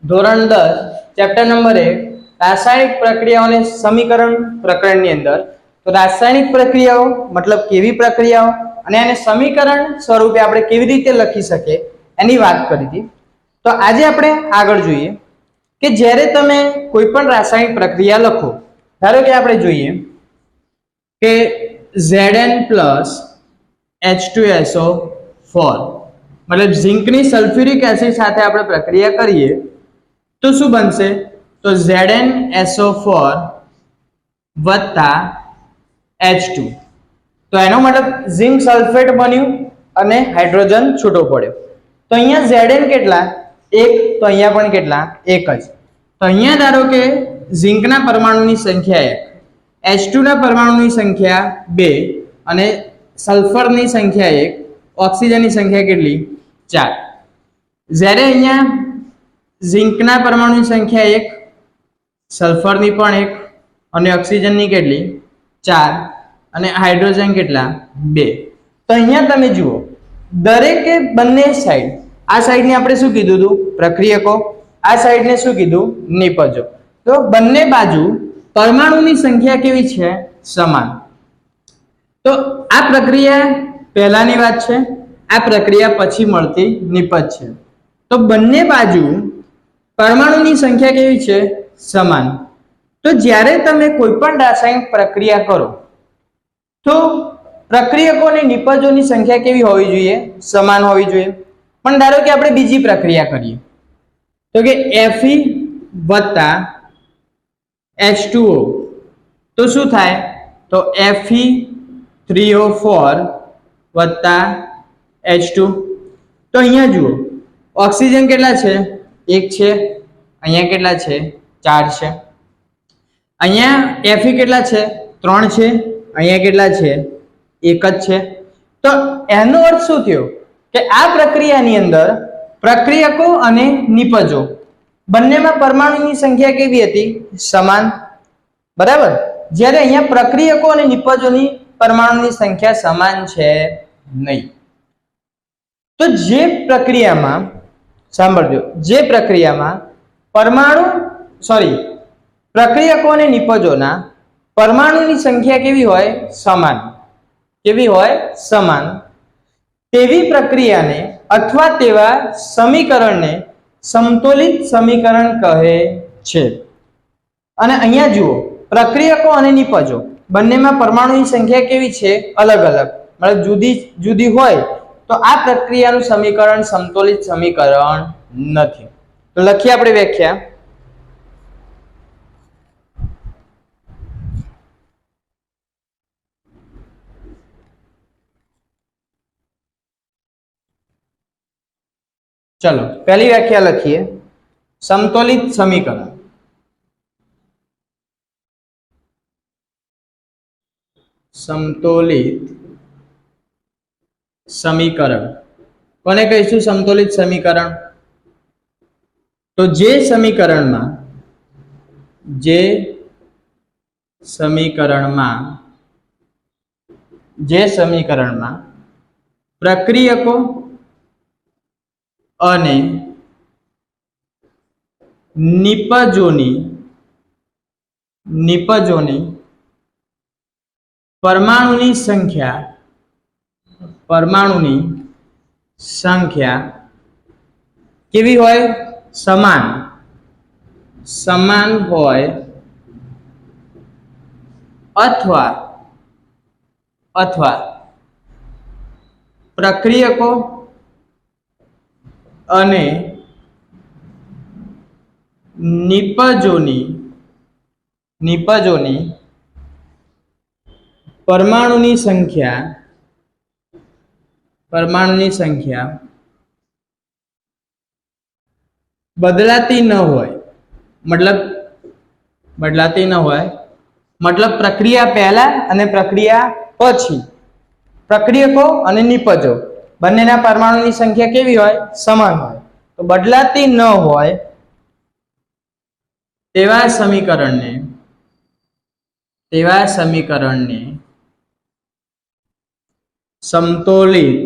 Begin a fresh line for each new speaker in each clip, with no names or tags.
ધોરણ 10 chapter number 1 રાસાયણિક પ્રક્રિયાઓ અને સમીકરણ પ્રકરણની અંદર તો રાસાયણિક પ્રક્રિયાઓ મતલબ કેવી પ્રક્રિયાઓ અને એને સમીકરણ સ્વરૂપે આપણે કેવી રીતે લખી શકીએ એની વાત કરી હતી। તો આજે આપણે આગળ જોઈએ કે જ્યારે તમે કોઈ પણ રાસાયણિક પ્રક્રિયા લખો, ધારો કે આપણે જોઈએ કે Zn+H2SO4 मतलब जिंकनी सल्फ्यूरिक एसिड साथे આપણે પ્રક્રિયા કરીએ તો શું બનશે? તો ZnSO4 H2, તો એનો મતલબ ઝિંક સલ્ફેટ બન્યું અને હાઇડ્રોજન છૂટો પડ્યો। તો અહીંયા Zn કેટલા? 1, તો અહીંયા પણ કેટલા? 1 જ। તો અહીંયા ધારો કે ઝિંકના પરમાણુની સંખ્યા 1, H2 ના પરમાણુની સંખ્યા 2 અને સલ્ફરની સંખ્યા 1, ઓક્સિજનની સંખ્યા કેટલી? 4। જ્યારે અહીંયા ઝિંકના પરમાણુની સંખ્યા 1, સલ્ફરની પણ 1 અને ઓક્સિજનની કેટલી? 4 અને હાઇડ્રોજન કેટલા? 2। તો અહીંયા તમે જુઓ દરેકે બંને સાઈડ, આ સાઈડને આપણે શું કીધું હતું? પ્રક્રિયકો, આ સાઈડને શું કીધું? નિપજો। તો બંને બાજુ પરમાણુની સંખ્યા કેવી છે? સમાન। તો આ પ્રક્રિયા પહેલાની વાત છે, આ પ્રક્રિયા પછી મળતી નિપજ છે। તો બંને બાજુ પરમાણુની સંખ્યા કેવી છે? સમાન। તો જ્યારે તમે કોઈ પણ રાસાયણિક પ્રક્રિયા કરો તો પ્રક્રિયકો અને નિપજોની સંખ્યા કેવી હોવી જોઈએ? સમાન હોવી જોઈએ। પણ ધારો કે આપણે બીજી પ્રક્રિયા કરીએ તો કે Fe + H2O, તો શું થાય? તો Fe3O4 + H2। તો અહીંયા જુઓ ઓક્સિજન કેટલા છે? 1 છે, અહીંયા કેટલા છે? 4 છે। અહીંયા Fe કેટલા છે? 3 છે, અહીંયા કેટલા છે? 1 જ છે। તો એનો અર્થ શું થયો કે આ પ્રક્રિયાની અંદર પ્રક્રિયકો અને નિપજો બંનેમાં પરમાણુની સંખ્યા કેવી હતી? સમાન, બરાબર। જ્યારે અહીંયા પ્રક્રિયકો અને નિપજોની પરમાણુની સંખ્યા સમાન છે નહીં। તો જે પ્રક્રિયામાં સાંભળજો, જે પ્રક્રિયામાં પ્રક્રિયકો અને નિપજોના પરમાણુની સંખ્યા કેવી હોય? સમાન। કેવી હોય? સમાન। તેવી પ્રક્રિયાને અથવા તેવા સમીકરણને સમતોલિત સમીકરણ કહે છે। અને અહીંયા જુઓ પ્રક્રિયકો અને નિપજો બંનેમાં પરમાણુની સંખ્યા કેવી છે? અલગ અલગ, મતલબ જુદી જુદી હોય તો આ પ્રક્રિયાનું સમીકરણ સમતોલિત સમીકરણ નથી। તો લખીએ આપણે વ્યાખ્યા। चलो पहली व्याख्या लखीए। समतोलित समीकरण, समतोलित समीकरण कोने कहीशुं? समतोलित समीकरण तो जे समीकरण में प्रक्रियको અને નિપજોની પરમાણુની સંખ્યા કેવી હોય? સમાન હોય અથવા પ્રક્રિયકો અને નિપજોની પરમાણુની સંખ્યા બદલાતી ન હોય। મતલબ પ્રક્રિયા પહેલા અને પ્રક્રિયા પછી પ્રક્રિયકો અને નિપજો બંનેના પરમાણુની સંખ્યા કેવી હોય? સમાન હોય। તો બદલાતી ન હોય તેવા સમીકરણને સમતોલિત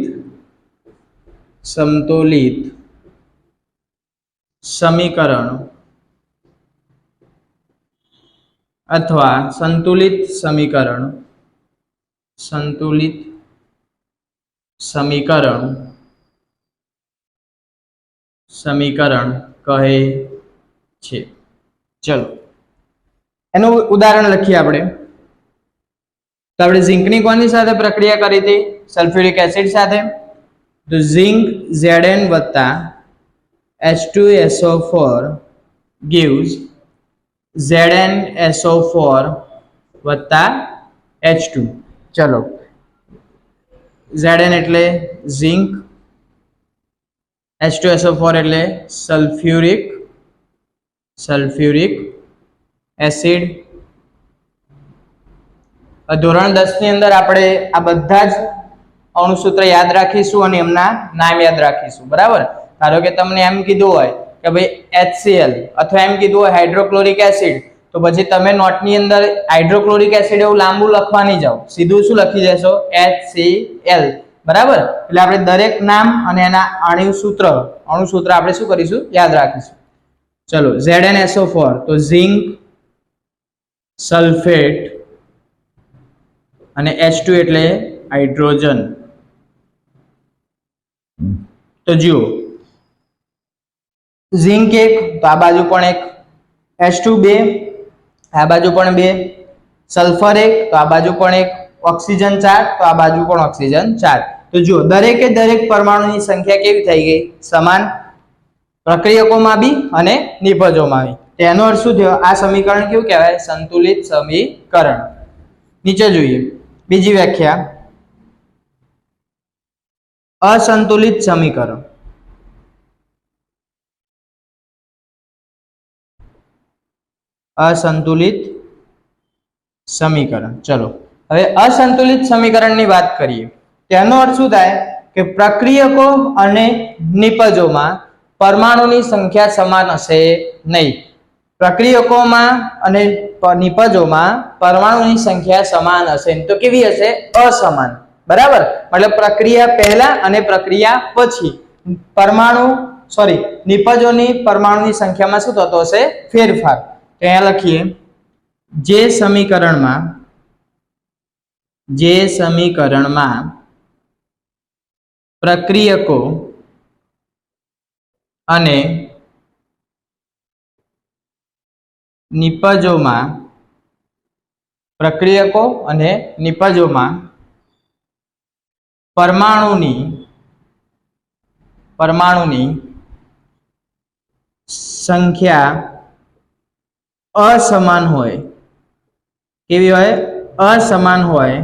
સમીકરણ અથવા સંતુલિત સમીકરણ કહે છે. ચલો એનું ઉદાહરણ લખીએ આપણે. તો આપણે ઝિંકની કોની સાથે પ્રક્રિયા કરી હતી? સલ્ફ્યુરિક એસિડ સાથે. તો ઝિંક Zn વત્તા H2SO4 gives ZnSO4 વત્તા H2. ચલો Zn એટલે ઝિંક, H2SO4 એટલે સલ્ફ્યુરિક એસિડ. ધોરણ 10 ની અંદર આપણે આ બધા જ અણુસૂત્ર યાદ રાખીશું અને એમના નામ યાદ રાખીશું. બરાબર? ધારો કે તમને એમ કીધું હોય કે ભાઈ HCl અથવા એમ કીધું હોય હાઇડ્રોક્લોરિક એસિડ, તો પછી તમે નોટની અંદર હાઇડ્રોક્લોરિક એસિડ એવું લાંબુ લખવા નહીં જાઓ, સીધું શું લખી દેશો? HCl. બરાબર? એટલે આપણે દરેક નામ અને એના અણુસૂત્ર આપણે શું કરીશું? યાદ રાખીશું. ચલો ZnSO4 તો ઝિંક, સલ્ફેટ અને H2 એટલે હાઇડ્રોજન. તો જુઓ ઝિંક 1 તો આ બાજુ પણ 1, H2 2 આ બાજુ પણ 2, સલ્ફર 1 તો આ બાજુ પણ 1, ઓક્સિજન 4 તો આ બાજુ પણ ઓક્સિજન 4. તો જુઓ દરેકે દરેક પરમાણુની સંખ્યા કેવી થઈ ગઈ? સમાન. પ્રક્રિયકોમાં બી અને નિપજોમાં બી. તેનો અર્થ શું થયો? આ સમીકરણ કેવું કહેવાય? સંતુલિત સમીકરણ. નીચે જોઈએ બીજી વ્યાખ્યા. અસંતુલિત સમીકરણ. ચલો હવે અસંતુલિત સમીકરણની વાત કરીએ. તેનો અર્થ શું થાય કે પ્રક્રિયકો અને નિપજોમાં પરમાણુની સંખ્યા સમાન હશે નહીં. પ્રક્રિયકોમાં અને નિપજોમાં પરમાણુની સંખ્યા સમાન હશે તો કેવી હશે? અસમાન. બરાબર? મતલબ પ્રક્રિયા પહેલા અને પ્રક્રિયા પછી નિપજોની પરમાણુની સંખ્યામાં શું થતો હશે? ફેરફાર. ત્યાં લખીએ જે સમીકરણમાં પ્રક્રિયકો અને નિપજોમાં પરમાણુની સંખ્યા અસમાન હોય. કેવી હોય? અસમાન હોય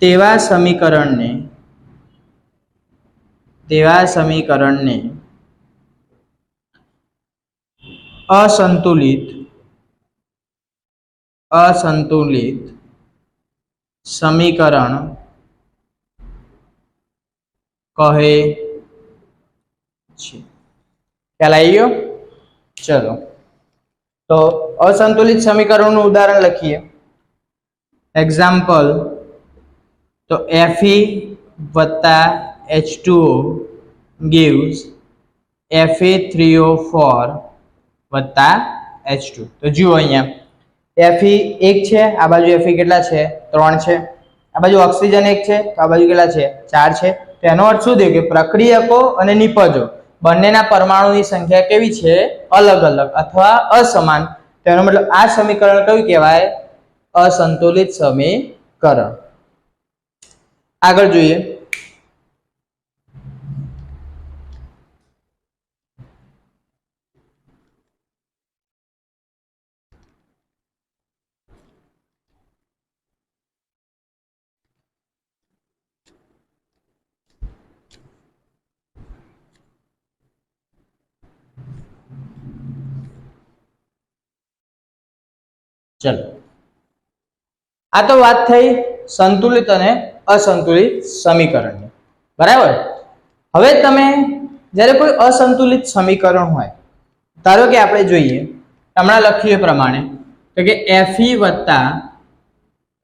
તેવા સમીકરણને અસંતુલિત સમીકરણ કહે છે. ખ્યાલ આવી ગયો? ચલો તો અસંતુલિત સમીકરણનું ઉદાહરણ લખીએ. એક્ઝામ્પલ તો Fe વત્તા H2O gives Fe3O4 વત્તા H2. તો જુઓ અહીંયા Fe 1 છે, આ બાજુ Fe કેટલા છે? 3 છે. આ બાજુ ઓક્સિજન 1 છે તો આ બાજુ કેટલા છે? 4 છે. તેનો અર્થ શું થયો કે પ્રક્રિયકો અને નિપજો બંનેના પરમાણુની સંખ્યા કેવી છે? અલગ અલગ અથવા અસમાન. તેનો મતલબ આ સમીકરણ કયું કહેવાય? અસંતુલિત સમીકરણ. આગળ જોઈએ. ચલો આ તો વાત થઈ સંતુલિત અને અસંતુલિત સમીકરણની. બરાબર? હવે તમે જ્યારે કોઈ અસંતુલિત સમીકરણ હોય, ધારો કે આપણે જોઈએ હમણાં લખ્યું એ પ્રમાણે તો કે Fe વત્તા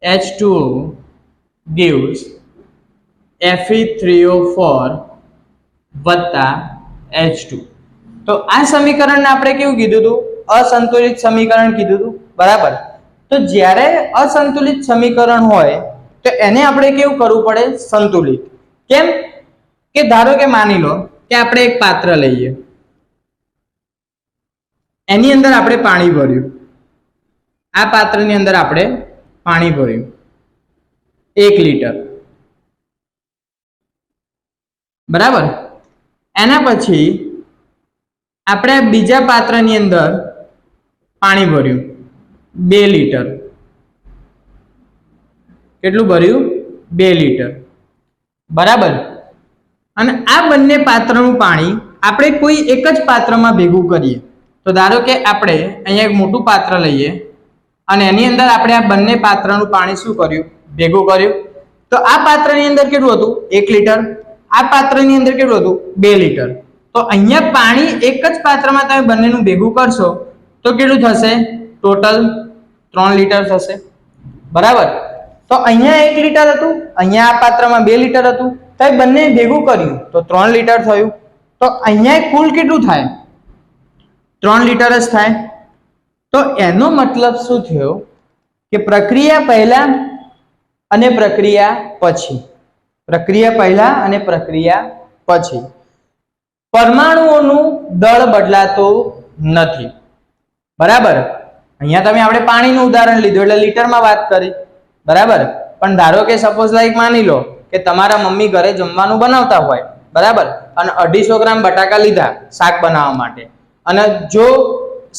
H2O gives Fe3O4 વત્તા H2. તો આ સમીકરણને આપણે કેવું કીધું હતું? અસંતુલિત સમીકરણ કીધું હતું, બરાબર? તો જ્યારે અસંતુલિત સમીકરણ હોય તો એને આપણે કેવું કરવું પડે? સંતુલિત. કેમ કે ધારો કે માની લો કે આપણે એક પાત્ર લઈએ, એની અંદર આપણે પાણી ભર્યું, આ પાત્રની અંદર આપણે પાણી ભર્યું 1 લીટર, બરાબર? એના પછી આપણે બીજા પાત્રની અંદર પાણી ભર્યું 2 લીટર. કેટલું ભર્યું? 2 લીટર, બરાબર? અને આ બંને પાત્રનું પાણી આપણે કોઈ એક જ પાત્રમાં ભેગું કરીએ. તો ધારો કે આપણે અહીંયા એક મોટું પાત્ર લઈએ અને એની અંદર આપણે આ બંને પાત્રનું પાણી શું કર્યું? ભેગું કર્યું. તો આ પાત્રની અંદર કેટલું હતું? 1 લીટર. આ પાત્રની અંદર કેટલું હતું? 2 લીટર. તો અહીંયા પાણી એક જ પાત્રમાં તમે બંનેનું ભેગું કરશો તો કેટલું થશે? ટોટલ 3 લીટર થશે, બરાબર? તો અહીંયા 1 લીટર હતું, અહીંયા આ પાત્રમાં 2 લીટર હતું, તો એ બંને ભેગું કર્યું તો 3 લીટર થયું. તો અહીંયા કુલ કેટલું થાય? 3 લીટર જ થાય. તો એનો મતલબ શું થયો? કે પ્રક્રિયા પહેલા અને પ્રક્રિયા પછી, પ્રક્રિયા પહેલા અને પ્રક્રિયા પછી પરમાણુઓનું દળ બદલાતું નથી, બરાબર? અહીંયા તમે આપણે પાણીનું ઉદાહરણ લીધું એટલે લીટરમાં વાત કરી, બરાબર? પણ ધારો કે સપોઝ લાઈક માની લો કે તમારા મમ્મી ઘરે જમવાનું બનાવતા હોય, બરાબર? અને 250 ગ્રામ બટાકા લીધા શાક બનાવવા માટે, અને જો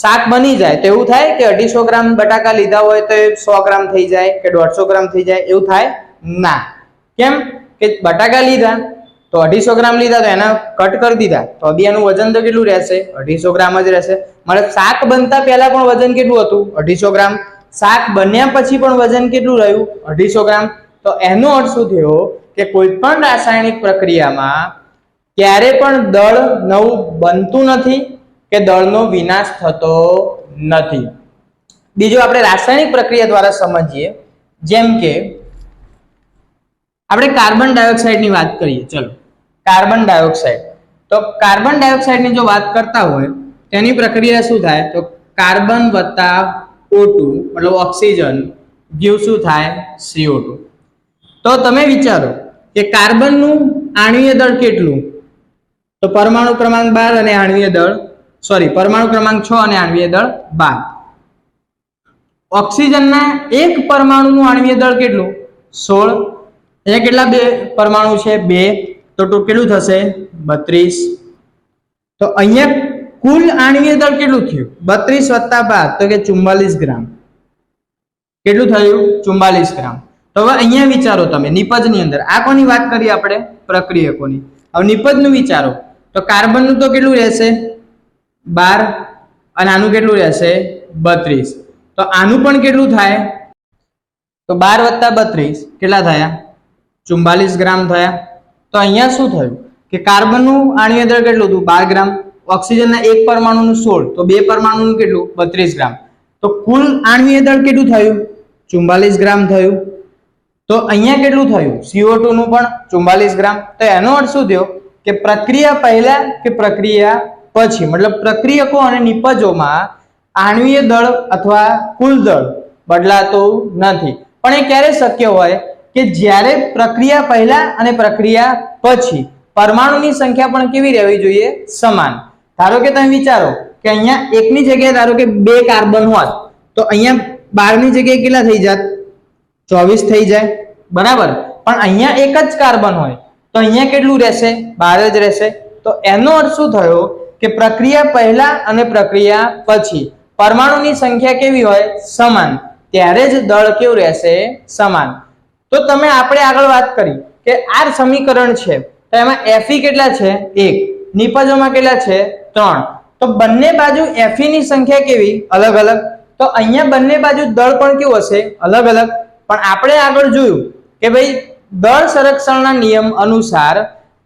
શાક બની જાય તો એવું થાય કે 250 ગ્રામ બટાકા લીધા હોય તો 100 ગ્રામ થઈ જાય કે 150 ગ્રામ થઈ જાય? એવું થાય ના. કેમ કે બટાકા લીધા તો 250 ગ્રામ લીધા તો એના કટ કરી દીધા તો બી એનું વજન તો કેટલું રહેશે? 250 ગ્રામ જ રહેશે. મતલબ શાક બનતા પહેલા પણ વજન કેટલું હતું? 250 ગ્રામ. શાક બન્યા પછી પણ વજન કેટલું રહ્યું? 250 ગ્રામ. તો એનો અર્થ શું થયો? કે કોઈ પણ રાસાયણિક પ્રક્રિયામાં ક્યારે પણ દળ નવું બનતું નથી કે દળનો વિનાશ થતો નથી. બીજું આપણે રાસાયણિક પ્રક્રિયા દ્વારા સમજીએ, જેમ કે આપણે કાર્બન ડાયોક્સાઇડની વાત કરીએ. ચલો, કાર્બન ડાયોક્સાઇડ. તો કાર્બન ડાયોક્સાઇડની જો વાત કરતા હોય તેની પ્રક્રિયા શું થાય? તો કાર્બન વત્તા O2 મતલબ ઓક્સિજન ગીવ શું થાય? CO2. તો તમે વિચારો કે કાર્બનનું આણ્વીય દળ કેટલું? તો પરમાણુ ક્રમાંક 12 અને આણ્વીય દળ પરમાણુ ક્રમાંક 6 અને આણ્વીય દળ 12. ઓક્સિજનના એક પરમાણુનું આણ્વીય દળ કેટલું? 16. અહીંયા કેટલા બે પરમાણુ છે? 2. તો કેટલું થશે? 32. તો અહીંયા કુલ આણ્વીય દળ કેટલું થયું? 32 વત્તા 12 તો કે 44 ગ્રામ. કેટલું થયું? 44 ગ્રામ. તો હવે અહીંયા વિચારો તમે નિપજની અંદર આ કોની વાત કરી આપણે? પ્રક્રિયકોની. હવે નિપજનું વિચારો તો કાર્બનનું તો કેટલું રહેશે? 12 અને આનું કેટલું રહેશે? 32. તો આનું પણ કેટલું થાય? તો 12 વત્તા 32 કેટલા થયા? 44 ગ્રામ થયા. તો અહીંયા શું થયું કે કાર્બનનું આણ્વીય દળ કેટલું હતું? 12 ગ્રામ. ઓક્સિજનના એક પરમાણુનું 16 તો બે પરમાણુનું કેટલું? 32 ગ્રામ. તો કુલ આણ્વીય દળ કેટલું થયું? 44 ગ્રામ થયું. તો અહીંયા કેટલું થયું? CO2 નું પણ 44 ગ્રામ. તો એનો અર્થ શું થયો કે પ્રક્રિયા પહેલા કે પ્રક્રિયા પછી મતલબ પ્રક્રિયકો અને નિપજોમાં આણ્વીય દળ અથવા કુલ દળ બદલાતું નથી. પણ એ ક્યારે શક્ય હોય? કે જ્યારે પ્રક્રિયા પહેલા અને પ્રક્રિયા પછી પરમાણુની સંખ્યા પણ કેવી રહેવી જોઈએ? સમાન. ધારો કે તમે વિચારો કે અહીંયા એકની જગ્યાએ ધારો કે 2 કાર્બન હોત તો અહીંયા 12 ની જગ્યાએ કેટલા થઈ જાત? 24 થઈ જાય, બરાબર? પણ અહીંયા એક જ કાર્બન હોય તો અહીંયા કેટલું રહેશે? 12 જ રહેશે. તો એનો અર્થ શું થયો કે પ્રક્રિયા પહેલા અને પ્રક્રિયા પછી પરમાણુની સંખ્યા કેવી હોય? સમાન. ત્યારે જ દળ કેવું રહેશે? સમાન. તો તમે આપણે આગળ વાત કરી કે આ સમીકરણ છે તો એમાં Fe કેટલા છે? 1. નિપજોમાં કેટલા છે? 3. તો બંને બાજુ Fe ની સંખ્યા કેવી? અલગ અલગ. તો અહીંયા બંને બાજુ દળ પણ કેવું હશે? અલગ અલગ. પણ આપણે આગળ જોયું કે ભાઈ દળ સંરક્ષણના નિયમ અનુસાર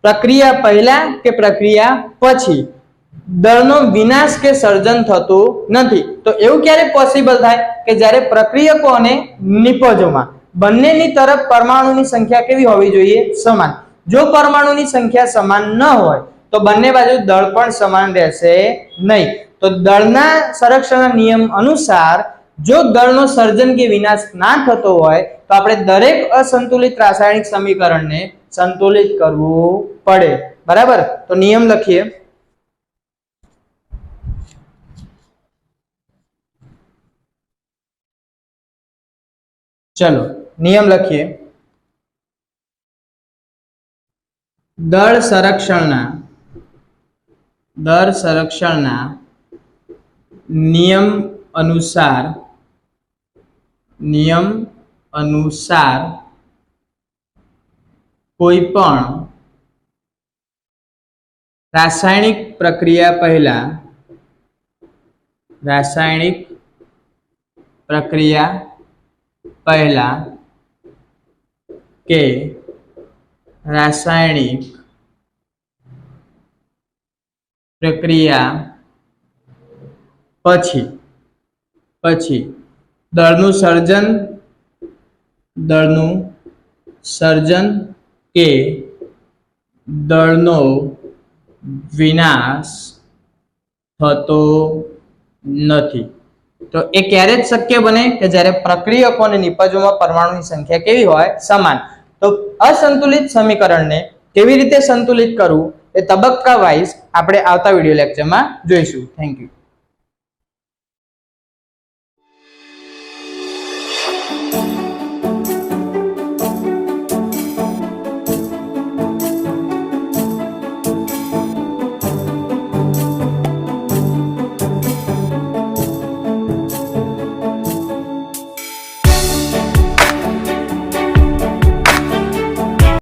પ્રક્રિયા પહેલા કે પ્રક્રિયા પછી દળનો વિનાશ કે સર્જન થતું નથી. તો એવું ક્યારે પોસિબલ થાય કે જ્યારે પ્રક્રિયકો અને નિપજોમાં બંનેની તરફ પરમાણુની સંખ્યા કેવી હોવી જોઈએ? સમાન. જો પરમાણુની સંખ્યા સમાન ન હોય તો બંને બાજુ દળ પણ સમાન રહેશે નહીં. તો દળના સંરક્ષણના નિયમ અનુસાર જો દળનો સર્જન કે વિનાશ ના થતો હોય તો આપણે દરેક અસંતુલિત રાસાયણિક સમીકરણને સંતુલિત કરવું પડે. બરાબર? તો નિયમ લખીએ. ચલો નિયમ લખીએ. દળ સંરક્ષણના નિયમ અનુસાર કોઈ પણ રાસાયણિક પ્રક્રિયા પહેલા કે રાસાયણિક પ્રક્રિયા પછી દળનું સર્જન કે દળનો વિનાશ થતો નથી. તો એ ક્યારે જ શક્ય બને કે જ્યારે પ્રક્રિયકો અને નિપજોમાં પરમાણુની સંખ્યા કેવી હોય? સમાન. તો અસંતુલિત સમીકરણને કેવી રીતે સંતુલિત કરવું એ તબક્કા વાઇઝ આપણે આવતા વિડિયો લેક્ચરમાં જોઈશું. Thank you.